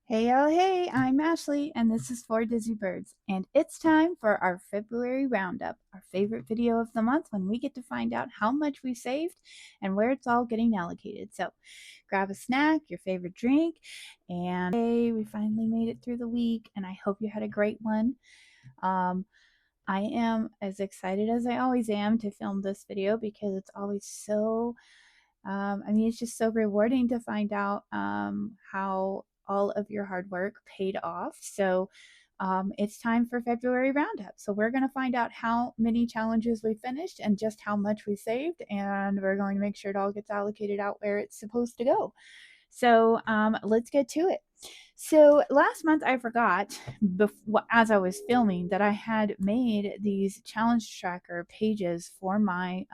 Hey, oh, hey, I'm Ashley, and this is For Dizzy Birds, and it's time for our February Roundup, our favorite video of the month when we get to find out how much we saved and where it's all getting allocated. So grab a snack, your favorite drink, and hey, we finally made it through the week, and I hope you had a great one. Um, I am as excited as I always am to film this video because it's always so it's just so rewarding to find out how all of your hard work paid off. So it's time for February Roundup. So we're going to find out how many challenges we finished and just how much we saved. And we're going to make sure it all gets allocated out where it's supposed to go. So let's get to it. So last month I forgot as I was filming that I had made these challenge tracker pages for my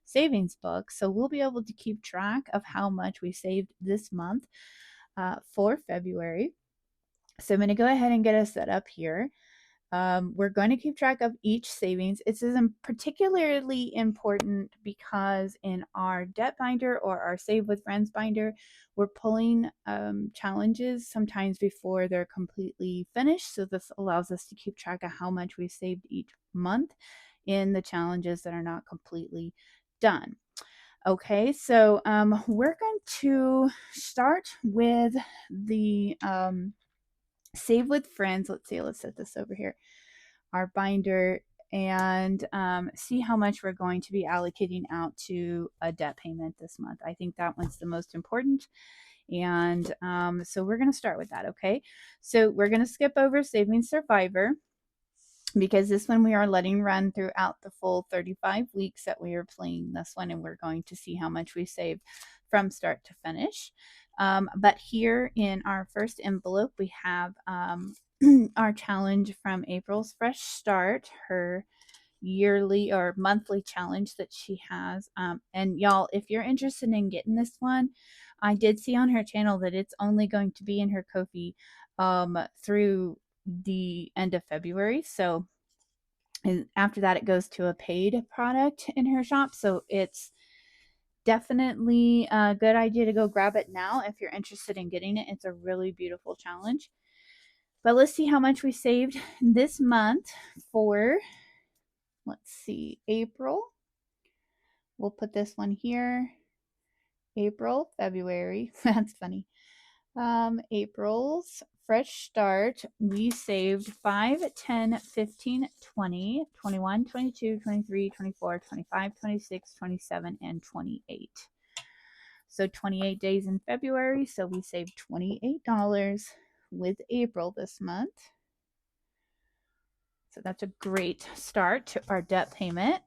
savings book. So we'll be able to keep track of how much we saved this month for February. So I'm going to go ahead and get us set up here. We're going to keep track of each savings. It's particularly important because in our debt binder or our Save with Friends binder, we're pulling challenges sometimes before they're completely finished. So this allows us to keep track of how much we've saved each month in the challenges that are not completely done. Okay, so we're going to start with the Save with Friends. Let's see, let's set this over here, our binder, and see how much we're going to be allocating out to a debt payment this month. I think that one's the most important. And so we're going to start with that. Okay, so we're going to skip over Saving Survivor because this one we are letting run throughout the full 35 weeks that we are playing this one, and we're going to see how much we saved from start to finish. But here in our first envelope, we have our challenge from April's Fresh Start, her yearly or monthly challenge that she has. And y'all, if you're interested in getting this one, I did see on her channel that it's only going to be in her Ko-fi through the end of February. So and after that, it goes to a paid product in her shop. So it's definitely a good idea to go grab it now if you're interested in getting it. It's a really beautiful challenge. But let's see how much we saved this month for, let's see, April. We'll put this one here. April, February. That's funny. April's Fresh Start, we saved 5, 10, 15, 20, 21, 22, 23, 24, 25, 26, 27, and 28. So 28 days in February, so we saved $28 with April this month. So that's a great start to our debt payment.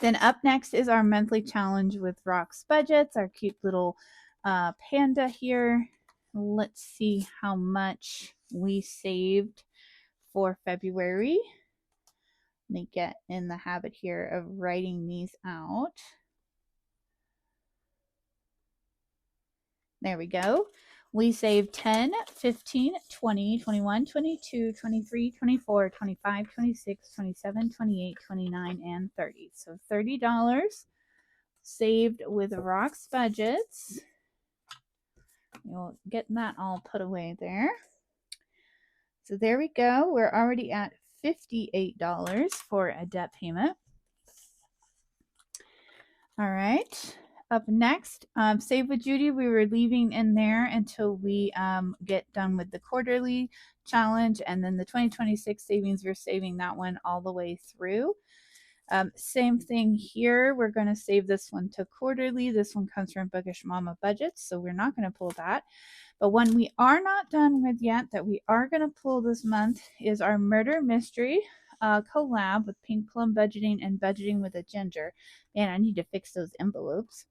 Then up next is our monthly challenge with Rock's Budgets, our cute little panda here. Let's see how much we saved for February. Let me get in the habit here of writing these out. There we go. We saved 10, 15, 20, 21, 22, 23, 24, 25, 26, 27, 28, 29, and 30. So $30 saved with Rock's Budgets. You'll get that all put away there. So there we go. We're already at $58 for a debt payment. All right. Up next, Save with Judy, we were leaving in there until we get done with the quarterly challenge, and then the 2026 savings, we're saving that one all the way through. Same thing here. We're going to save this one to quarterly. This one comes from Bookish Mama Budgets, so we're not going to pull that. But one we are not done with yet that we are going to pull this month is our Murder Mystery collab with Pink Plum Budgeting and Budgeting with a Ginger. Man, I need to fix those envelopes.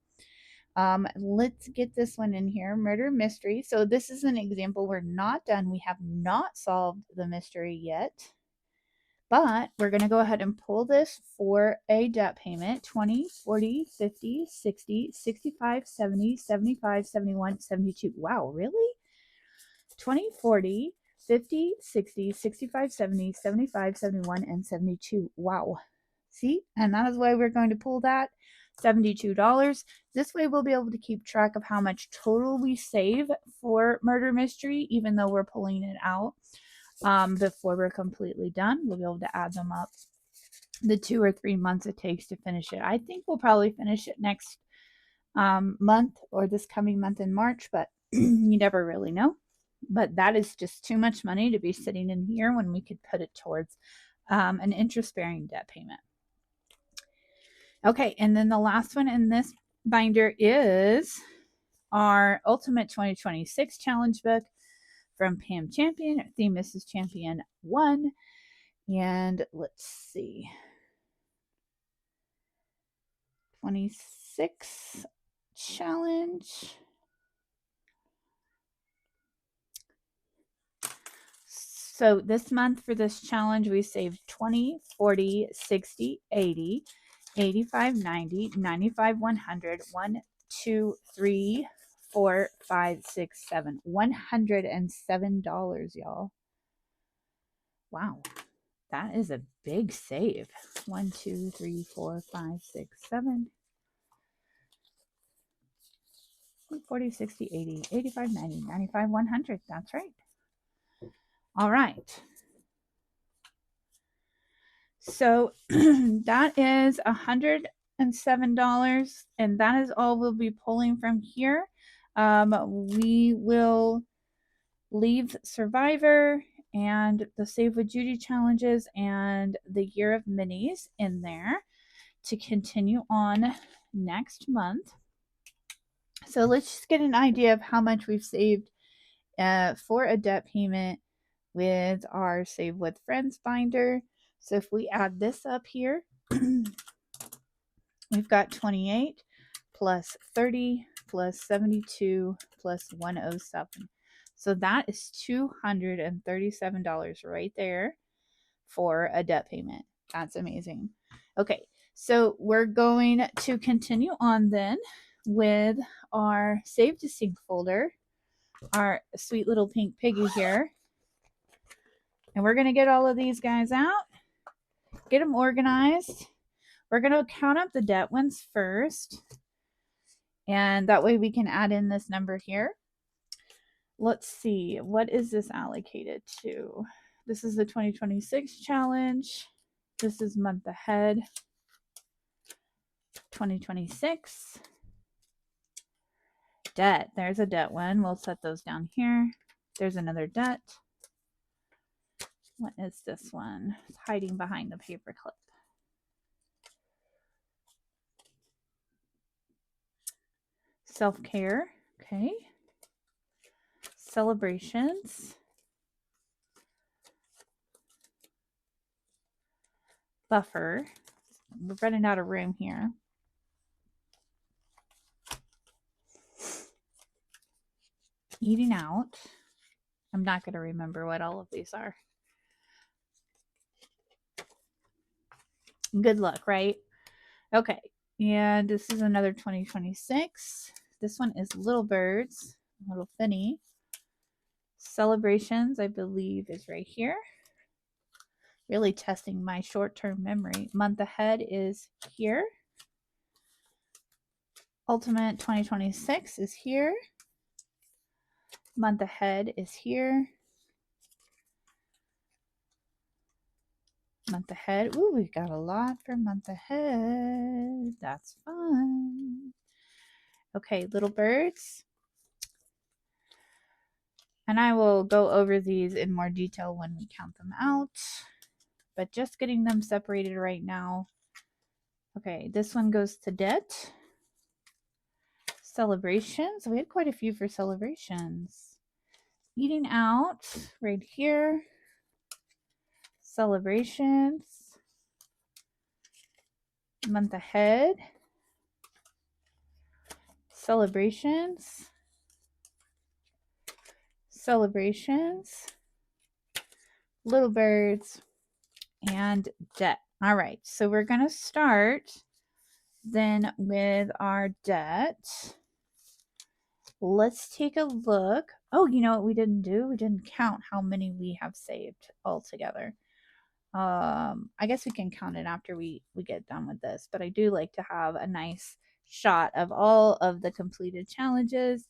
Let's get this one in here. Murder Mystery. So this is an example. We're not done. We have not solved the mystery yet. But we're going to go ahead and pull this for a debt payment. 20, 40, 50, 60, 65, 70, 75, 71, 72. Wow, really? 20, 40, 50, 60, 65, 70, 75, 71, and 72. Wow. See? And that is why we're going to pull that. $72. This way we'll be able to keep track of how much total we save for murder mystery, even though we're pulling it out before we're completely done. We'll be able to add them up the 2 or 3 months it takes to finish it. I think we'll probably finish it next month or this coming month in March, but you never really know. But that is just too much money to be sitting in here when we could put it towards an interest-bearing debt payment. Okay, and then the last one in this binder is our Ultimate 2026 Challenge book from Pam Champion. Theme Mrs. Champion 1. And let's see. 26 challenge. So this month for this challenge, we saved 20, 40, 60, 80, 85, 90, 95, 100, 1, 2, 3, 4, 5, 6, 7. $107, y'all. Wow. That is a big save. 1, 2, 3, 4, 5, 6, 7. 40, 60, 80, 85, 90, 95, 100. That's right. All right. So that is $107, and that is all we'll be pulling from here. We will leave Survivor and the Save with Judy challenges and the Year of Minis in there to continue on next month. So let's just get an idea of how much we've saved for a debt payment with our Save with Friends binder. So if we add this up here, we've got 28 plus 30 plus 72 plus 107. So that is $237 right there for a debt payment. That's amazing. Okay, so we're going to continue on then with our Save to Sync folder, our sweet little pink piggy here. And we're going to get all of these guys out, get them organized. We're going to count up the debt ones first. And that way we can add in this number here. Let's see, what is this allocated to? This is the 2026 challenge. This is month ahead. 2026. Debt. There's a debt one. We'll set those down here. There's another debt. What is this one? It's hiding behind the paper clip. Self-care. Okay. Celebrations. Buffer. We're running out of room here. Eating out. I'm not going to remember what all of these are. Good luck, right? Okay. And this is another 2026. This one is Little Birds, Little Finny. Celebrations, I believe, is right here. Really testing my short-term memory. Month ahead is here. Ultimate 2026 is here. Month ahead is here. Month ahead. Ooh, we've got a lot for month ahead. That's fun. Okay, Little Birds. And I will go over these in more detail when we count them out. But just getting them separated right now. Okay, this one goes to debt. Celebrations. We had quite a few for celebrations. Eating out right here. Celebrations. Month ahead. Celebrations. Celebrations. Little Birds. And debt. All right, so we're going to start then with our debt. Let's take a look. Oh, you know what we didn't do? We didn't count how many we have saved altogether. I guess we can count it after we get done with this, but I do like to have a nice shot of all of the completed challenges.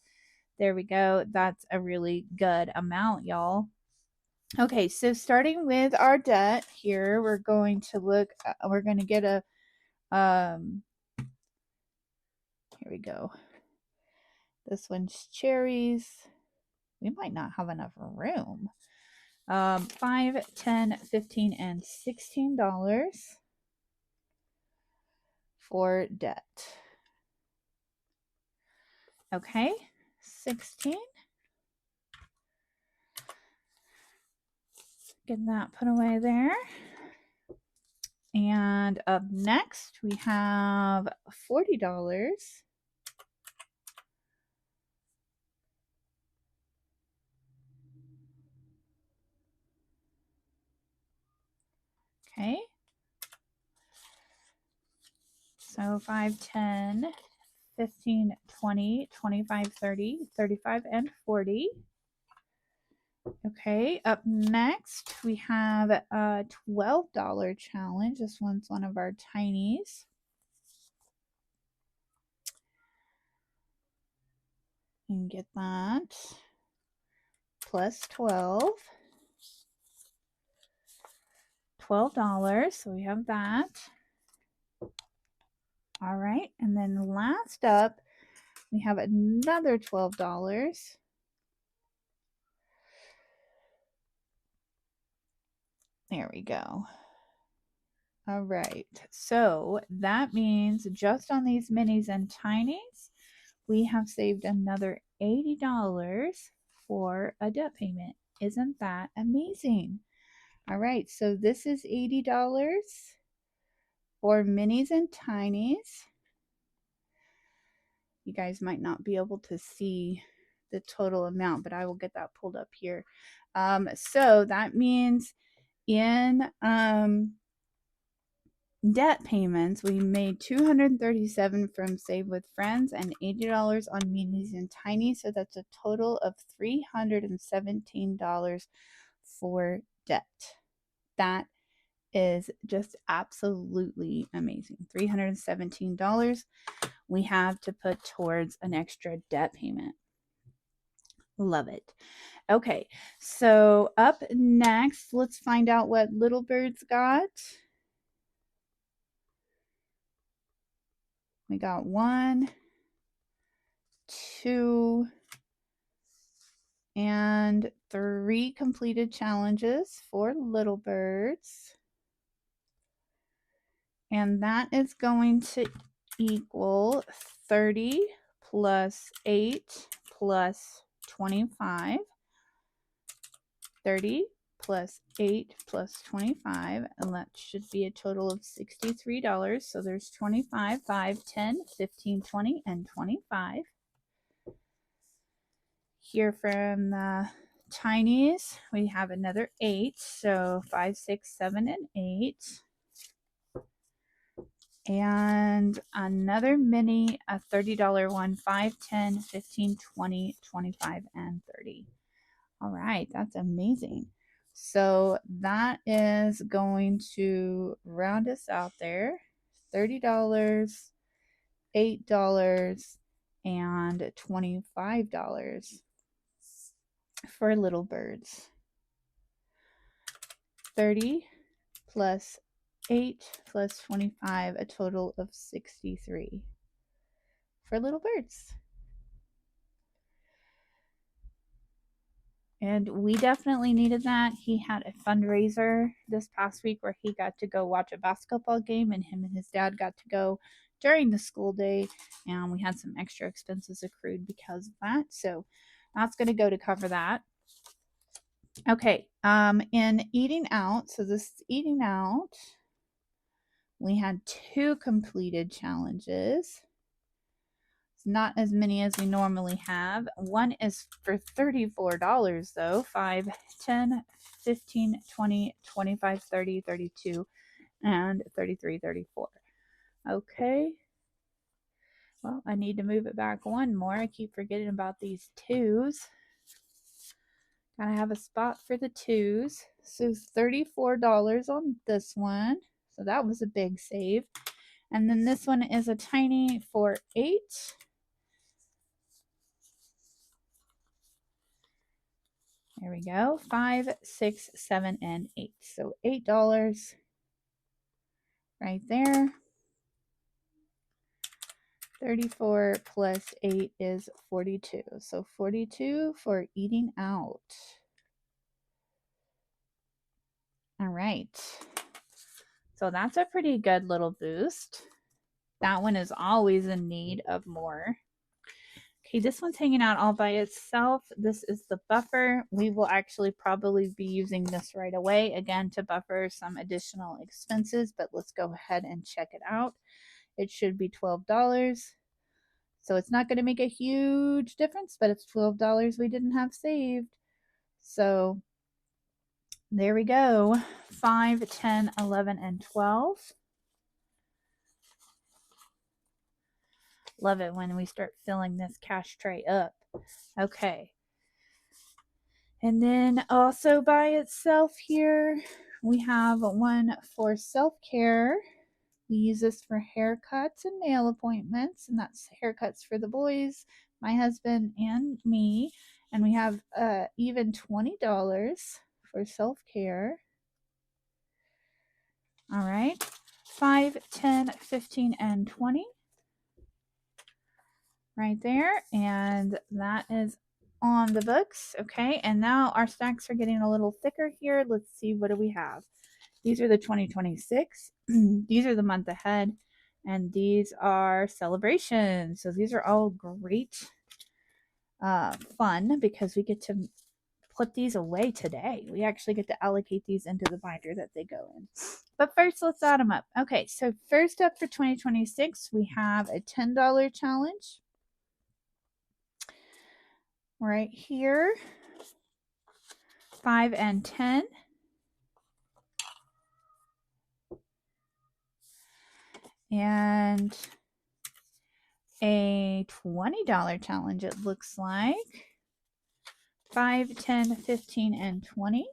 There we go. That's a really good amount, y'all. Okay, so starting with our debt here, we're going to look, we're going to get a, here we go. This one's cherries. We might not have enough room. $5, $10, $15, and $16 for debt. Okay, 16. Get that put away there. And up next, we have $40. Okay. So 5, 10, 15, 20, 25, 30, 35, and 40. Okay, up next we have a $12 challenge. This one's one of our tinies. And get that. Plus 12. $12, so we have that. All right, and then last up, we have another $12. There we go. All right, so that means just on these minis and tinies, we have saved another $80 for a debt payment. Isn't that amazing? All right, so this is $80 for minis and tinies. You guys might not be able to see the total amount, but I will get that pulled up here. So that means in debt payments, we made $237 from Save with Friends and $80 on minis and tiny. So that's a total of $317 for debt. That is just absolutely amazing. $317 we have to put towards an extra debt payment. Love it. Okay, so up next, let's find out what Little Birds got. We got 1, 2, and 3 completed challenges for Little Birds. And that is going to equal 30 plus 8 plus 25. 30 plus 8 plus 25, and that should be a total of $63. So there's 25, 5, 10, 15, 20, and 25. Here from the tinies, we have another 8, so 5, 6, 7, and 8. And another mini, a $30 one, 5, 10, 15, 20, 25, and 30. All right, that's amazing. So that is going to round us out there. $30, $8, and $25 for Little Birds. 30 plus 8 plus 25, a total of 63 for Little Birds. And we definitely needed that. He had a fundraiser this past week where he got to go watch a basketball game, and him and his dad got to go during the school day. And we had some extra expenses accrued because of that. So that's going to go to cover that. Okay, in eating out, so this is eating out, we had 2 completed challenges. Not as many as we normally have. One is for $34 though. 5, 10, 15, 20, 25, 30, 32, and 33, 34. Okay. Well, I need to move it back one more. I keep forgetting about these 2s. Gotta have a spot for the 2s. So $34 on this one. So that was a big save. And then this one is a tiny for $8. There we go. 5, 6, 7, and 8. So $8 right there. 34 plus 8 is 42. So 42 for eating out. All right. So that's a pretty good little boost. That one is always in need of more. Okay, this one's hanging out all by itself. This is the buffer. We will actually probably be using this right away, again, to buffer some additional expenses, but let's go ahead and check it out. It should be $12. So it's not going to make a huge difference, but it's $12 we didn't have saved. So there we go. 5, 10, 11, and 12. Love it when we start filling this cash tray up. Okay. And then also by itself here, we have one for self-care. We use this for haircuts and nail appointments, and that's haircuts for the boys, my husband, and me. And we have even $20 for self-care. All right. 5, 10, 15, and 20. Right there. And that is on the books. Okay. And now our stacks are getting a little thicker here. Let's see, what do we have? These are the 2026. These are the month ahead. And these are celebrations. So these are all great fun because we get to put these away today. We actually get to allocate these into the binder that they go in. But first, let's add them up. Okay, so first up for 2026, we have a $10 challenge. Right here, 5 and 10. And a $20 challenge, it looks like. 5, 10, 15, and 20.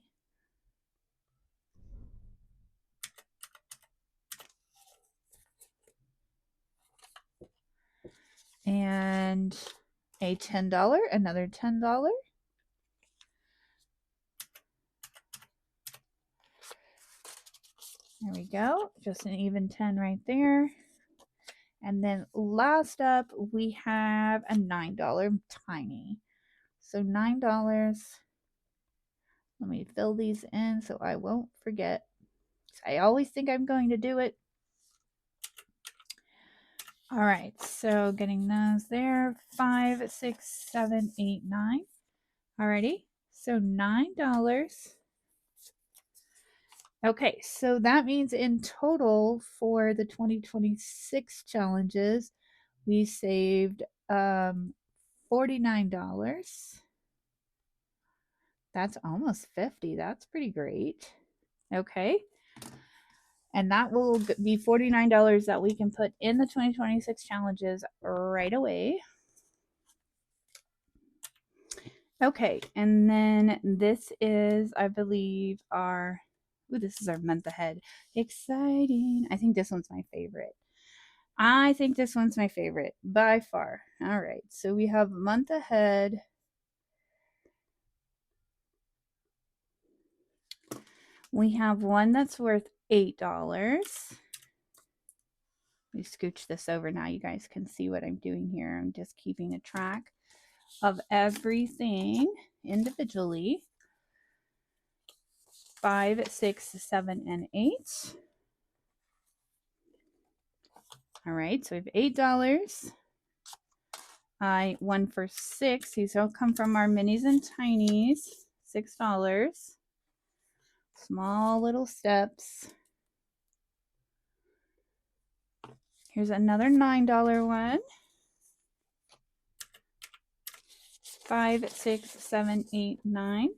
And a $10, another $10. There we go, just an even 10 right there. And then last up, we have a $9 tiny. So $9. Let me fill these in so I won't forget. I always think I'm going to do it. All right, so getting those there. 5, 6, 7, 8, 9. Alrighty, so $9. Okay, so that means in total for the 2026 challenges, we saved $49. That's almost 50. That's pretty great. Okay. And that will be $49 that we can put in the 2026 challenges right away. Okay, and then this is, I believe, our, this is our month ahead. Exciting. I think this one's my favorite. I think this one's my favorite by far. All right, so we have month ahead. We have one that's worth $8. Let me scooch this over now. You guys can see what I'm doing here. I'm just keeping a track of everything individually. 5, 6, 7, and 8. All right, so we have $8. One for 6. These all come from our minis and tinies. $6. Small little steps. Here's another $9 one. 5, 6, 7, 8, 9.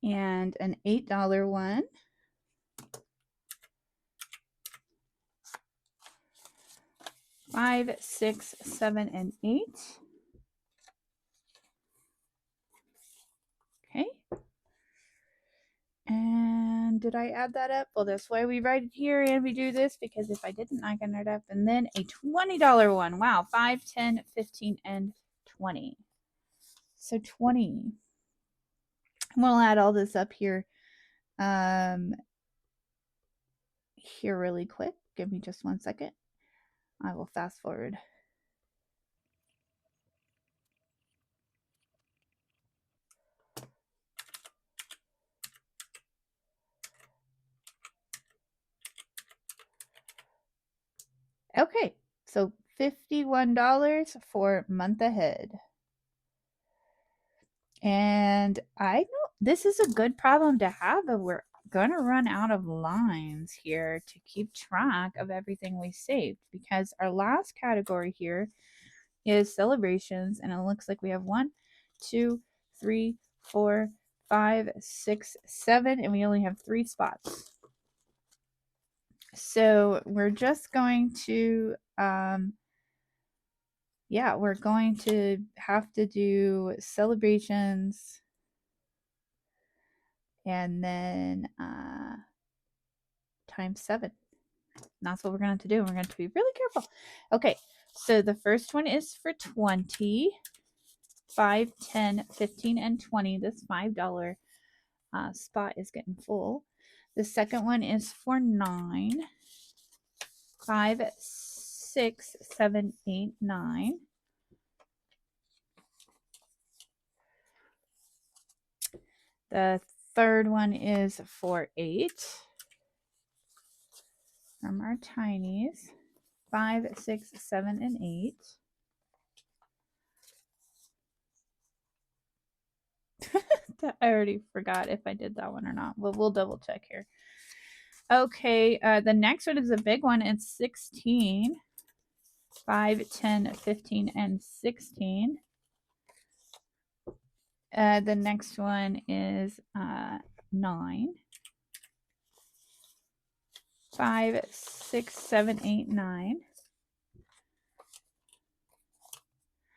And an $8 one. 5, 6, 7, and 8. Okay. And did I add that up? Well, that's why we write it here and we do this, because if I didn't, I can add it up. And then a $20 one. Wow. 5, 10, 15, and 20. So 20. We'll add all this up here. Here really quick. Give me just 1 second. I will fast forward. Okay, so $51 for month ahead. And I know this is a good problem to have, but we're going to run out of lines here to keep track of everything we saved, because our last category here is celebrations, and it looks like we have 1, 2, 3, 4, 5, 6, 7, and we only have 3 spots. So we're just going to we're going to have to do celebrations, and then times 7. And that's what we're going to do. We're going to be really careful. Okay, so the first one is for 20, 5, 10, 15, and 20. This $5 spot is getting full. The second one is for 9, 5, 6, 7, 8, 9. The third one is for 8 from our tinies. 5, 6, 7, and 8. I already forgot if I did that one or not, but we'll double check here. Okay, the next one is a big one. It's 16. 5, 10, 15, and 16. The next one is 9. 5, 6, 7, 8, 9.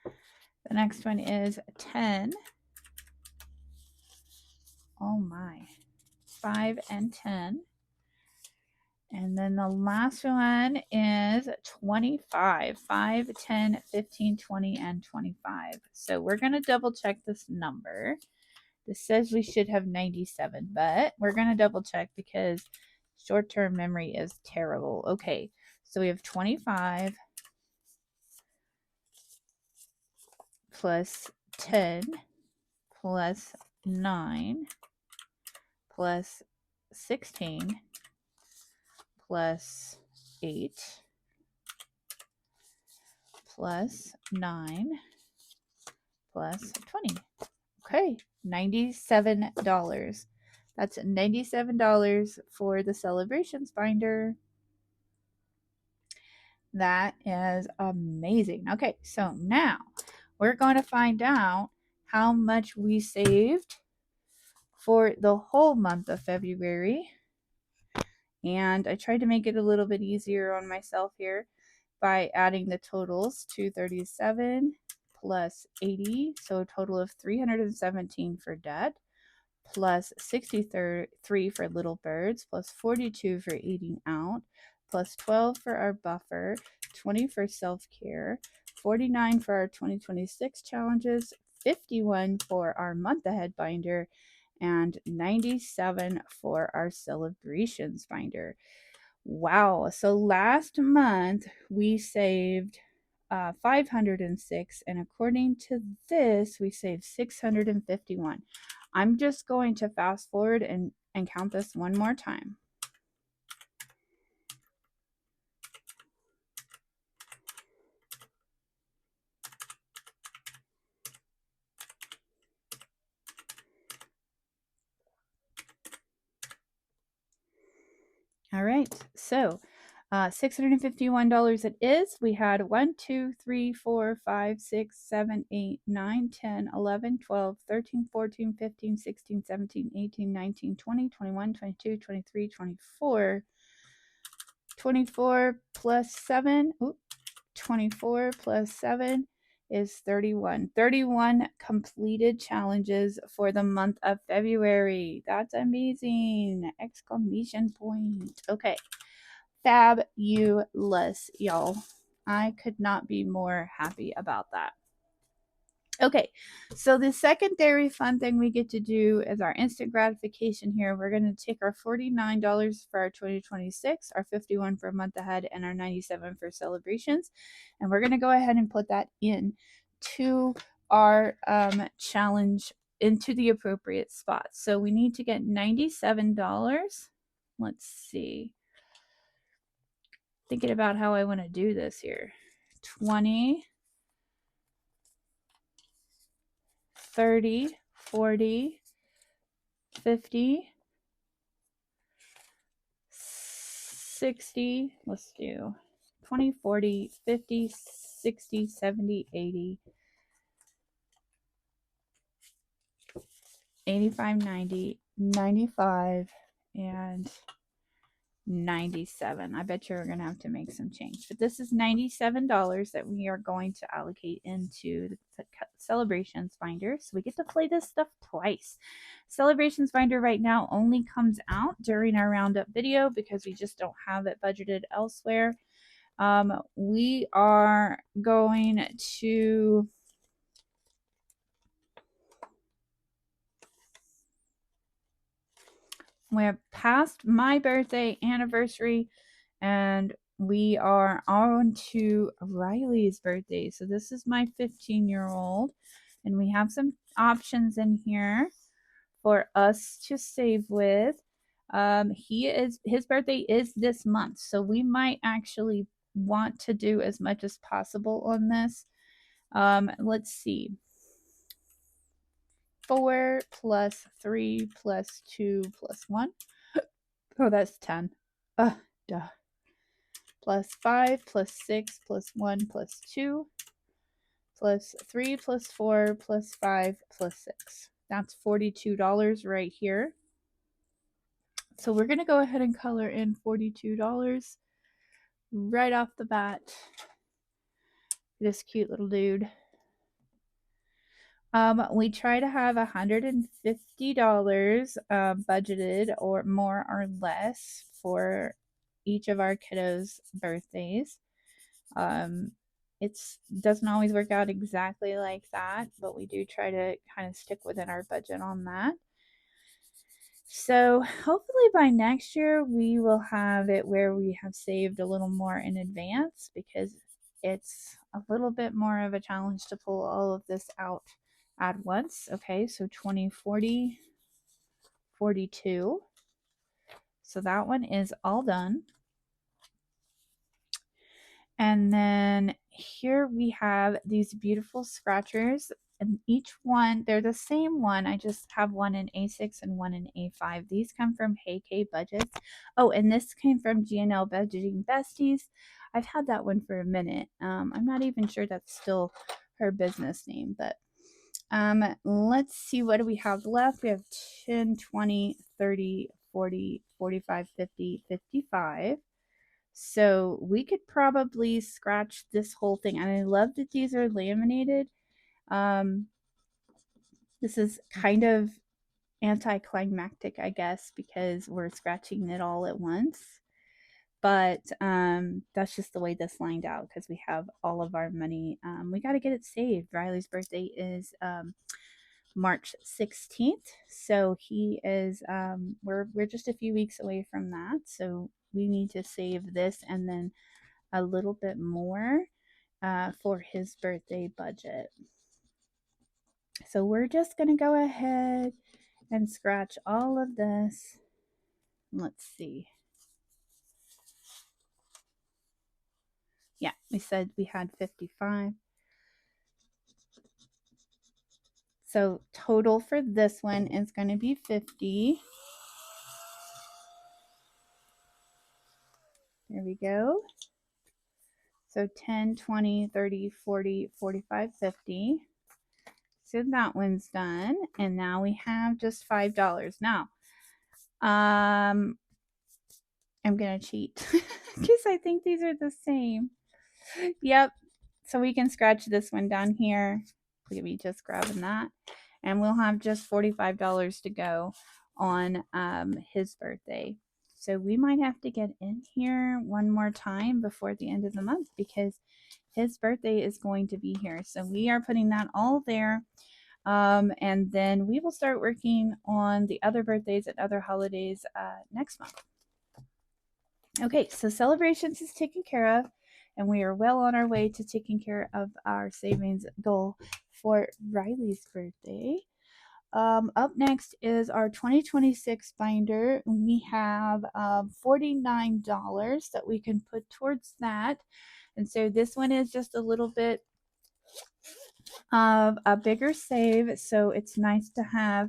The next one is 10. Oh my. 5 and 10. And then the last one is 25. 5, 10, 15, 20, and 25. So we're going to double check this number. This says we should have 97, but we're going to double check because short-term memory is terrible. Okay, so we have 25 plus 10 plus 9 plus 16 plus 8 plus 9 plus 20. Okay, $97. That's $97 for the celebrations binder. That is amazing. Okay, so now we're going to find out how much we saved for the whole month of February. And I tried to make it a little bit easier on myself here by adding the totals. 237 plus 80, so a total of 317 for Dad, plus 63 for Little Birds, plus 42 for Eating Out, plus 12 for our buffer, 20 for self-care, 49 for our 2026 challenges, 51 for our month ahead binder, and 97 for our celebrations binder. Wow. So last month we saved 506, and according to this, we saved 651. I'm just going to fast forward and count this one more time. All right, so $651 it is. We had 1, 2, 3, 4, 5, 6, 7, 8, 9, 10, 11, 12, 13, 14, 15, 16, 17, 18, 19, 20, 21, 22, 23, 24. 24 plus 7. Oops, 24 plus 7 is 31. 31 completed challenges for the month of February. That's amazing! Exclamation point. Okay. Fabulous, y'all. I could not be more happy about that. Okay, so the secondary fun thing we get to do is our instant gratification here. We're going to take our $49 for our 2026, our $51 for a month ahead, and our $97 for celebrations. And we're going to go ahead and put that in to our challenge into the appropriate spot. So we need to get $97. Let's see. Thinking about how I want to do this here. 20, 30, 40, 50, 60, let's do 20, 40, 50, 60, 70, 80, 85, 90, 95, and 97. I bet you're going to have to make some change. But this is $97 that we are going to allocate into the Celebrations Finder. So we get to play this stuff twice. Celebrations Finder right now only comes out during our roundup video because we just don't have it budgeted elsewhere. We are going to we're past my birthday anniversary, and we are on to Riley's birthday. So this is my 15-year-old, and we have some options in here for us to save with. His birthday is this month, so we might actually want to do as much as possible on this. Let's see. 4 plus 3 plus 2 plus 1. Oh, that's 10. Duh. Plus 5 plus 6 plus 1 plus 2 plus 3 plus 4 plus 5 plus 6. That's $42 right here. So we're going to go ahead and color in $42 right off the bat. This cute little dude. We try to have $150 budgeted or more or less for each of our kiddos' birthdays. It doesn't always work out exactly like that, but we do try to kind of stick within our budget on that. So hopefully by next year we will have it where we have saved a little more in advance, because it's a little bit more of a challenge to pull all of this out at once. Okay, so 20, 40, 42. So that one is all done. And then here we have these beautiful scratchers, and each one, they're the same one. I just have one in A6 and one in A5. These come from Hey K Budgets. Oh, and this came from GNL Budgeting Besties. I've had that one for a minute. I'm not even sure that's still her business name, but let's see, what do we have left? We have 10, 20, 30, 40, 45, 50, 55. So we could probably scratch this whole thing. And I love that these are laminated. This is kind of anticlimactic, I guess, because we're scratching it all at once. But that's just the way this lined out, because we have all of our money. We got to get it saved. Riley's birthday is March 16th. So he is, we're just a few weeks away from that. So we need to save this and then a little bit more for his birthday budget. So we're just going to go ahead and scratch all of this. Let's see. Yeah, we said we had 55. So total for this one is going to be 50. There we go. So 10, 20, 30, 40, 45, 50. So that one's done. And now we have just $5. Now, I'm going to cheat because I think these are the same. Yep. So we can scratch this one down here. Look at me just grabbing that. And we'll have just $45 to go on his birthday. So we might have to get in here one more time before the end of the month because his birthday is going to be here. So we are putting that all there. And then we will start working on the other birthdays and other holidays next month. Okay, so celebrations is taken care of, and we are well on our way to taking care of our savings goal for Riley's birthday. Up next is our 2026 binder. We have $49 that we can put towards that. And so this one is just a little bit of a bigger save. So it's nice to have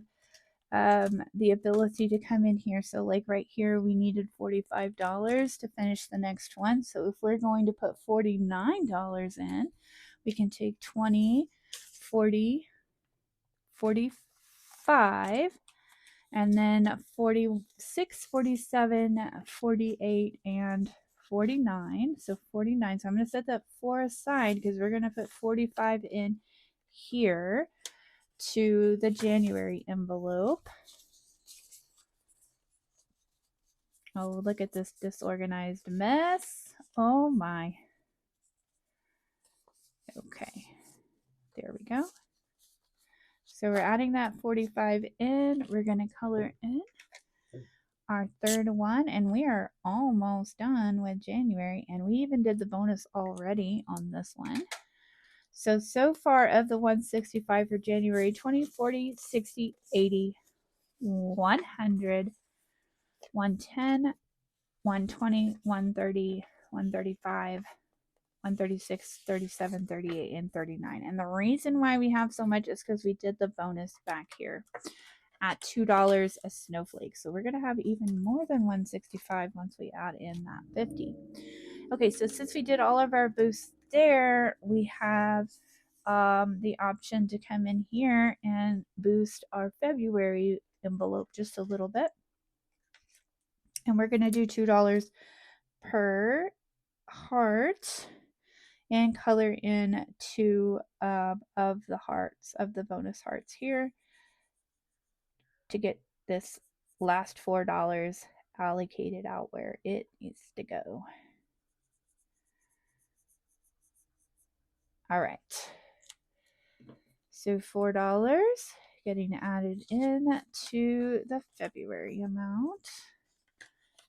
the ability to come in here. So like right here, we needed $45 to finish the next one. So if we're going to put $49 in, we can take 20, 40, 45, and then 46, 47, 48, and 49. So 49. So I'm going to set that 4 aside because we're going to put 45 in here to the January envelope. Oh, look at this disorganized mess. Oh my. Okay, there we go. So we're adding that 45 in. We're going to color in our third one, and we are almost done with January, and we even did the bonus already on this one. So far of the 165 for January, 20, 40, 60, 80, 100, 110, 120, 130, 135, 136, 37, 38, and 39. And the reason why we have so much is because we did the bonus back here at $2 a snowflake. So we're going to have even more than 165 once we add in that 50. Okay, so since we did all of our boosts there, we have the option to come in here and boost our February envelope just a little bit. And we're going to do $2 per heart and color in 2 of the hearts, of the bonus hearts here to get this last $4 allocated out where it needs to go. All right. So $4 getting added in to the February amount.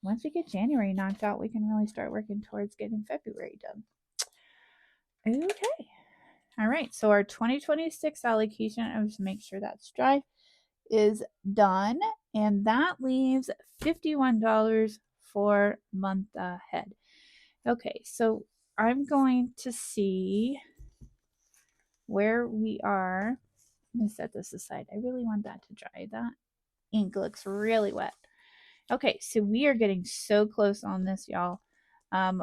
Once we get January knocked out, we can really start working towards getting February done. Okay. All right. So our 2026 allocation, I'll just make sure that's dry, is done. And that leaves $51 for month ahead. Okay. So I'm going to see where we are. I'm going to set this aside. I really want that to dry. That ink looks really wet. Okay, so we are getting so close on this, y'all.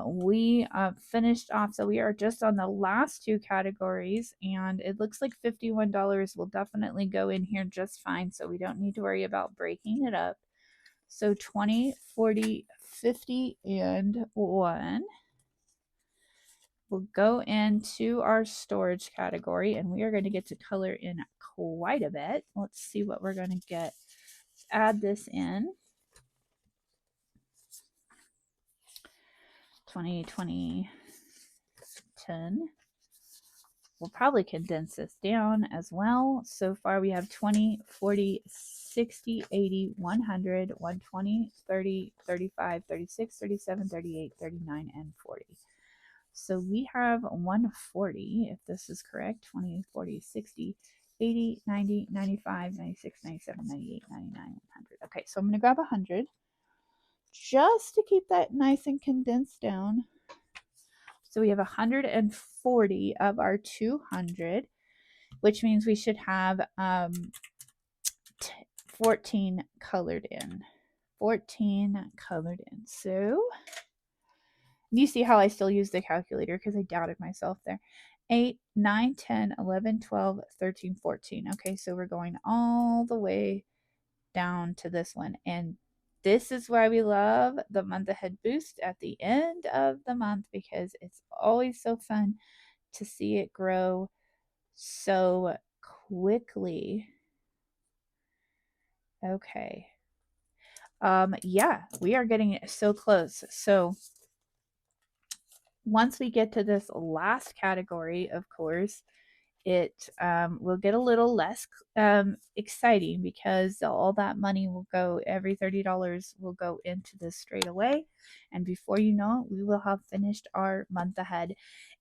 We finished off, so we are just on the last 2 categories, and it looks like $51 will definitely go in here just fine, so we don't need to worry about breaking it up. So 20, 40, 50, and 1 will go into our storage category, and we are going to get to color in quite a bit. Let's see what we're going to get. Let's add this in. 20, 20, 10. We'll probably condense this down as well. So far we have 20, 40, 60, 80, 100, 120, 30, 35, 36, 37, 38, 39, and 40. So we have 140, if this is correct, 20, 40, 60, 80, 90, 95, 96, 97, 98, 99, 100. Okay, so I'm going to grab 100 just to keep that nice and condensed down. So we have 140 of our 200, which means we should have 14 colored in. 14 colored in. So you see how I still use the calculator because I doubted myself there. 8, 9, 10, 11, 12, 13, 14. Okay, so we're going all the way down to this one. And This is why we love the month ahead boost at the end of the month, because it's always so fun to see it grow so quickly. Okay. Yeah, we are getting so close. So once we get to this last category, of course, it will get a little less exciting, because all that money will go, every $30 will go into this straight away. And before you know it, we will have finished our month ahead,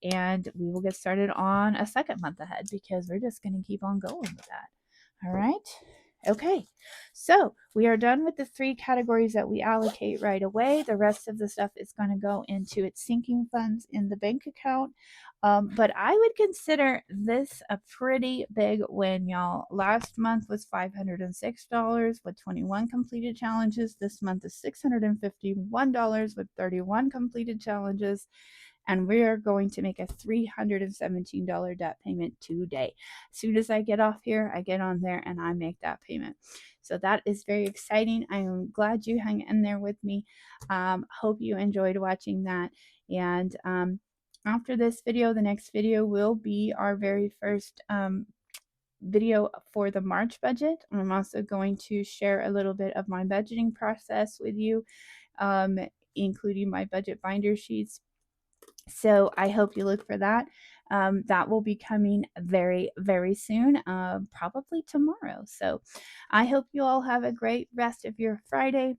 and we will get started on a second month ahead, because we're just going to keep on going with that. All right. Okay, so we are done with the 3 categories that we allocate right away. The rest of the stuff is going to go into its sinking funds in the bank account. But I would consider this a pretty big win, y'all. Last month was $506 with 21 completed challenges. This month is $651 with 31 completed challenges. And we are going to make a $317 debt payment today. As soon as I get off here, I get on there and I make that payment. So that is very exciting. I am glad you hung in there with me. Hope you enjoyed watching that. And after this video, the next video will be our very first video for the March budget. I'm also going to share a little bit of my budgeting process with you, including my budget binder sheets. So I hope you look for that. That will be coming very, very soon, probably tomorrow. So I hope you all have a great rest of your Friday.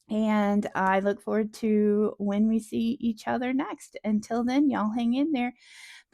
And I look forward to when we see each other next. Until then, y'all hang in there.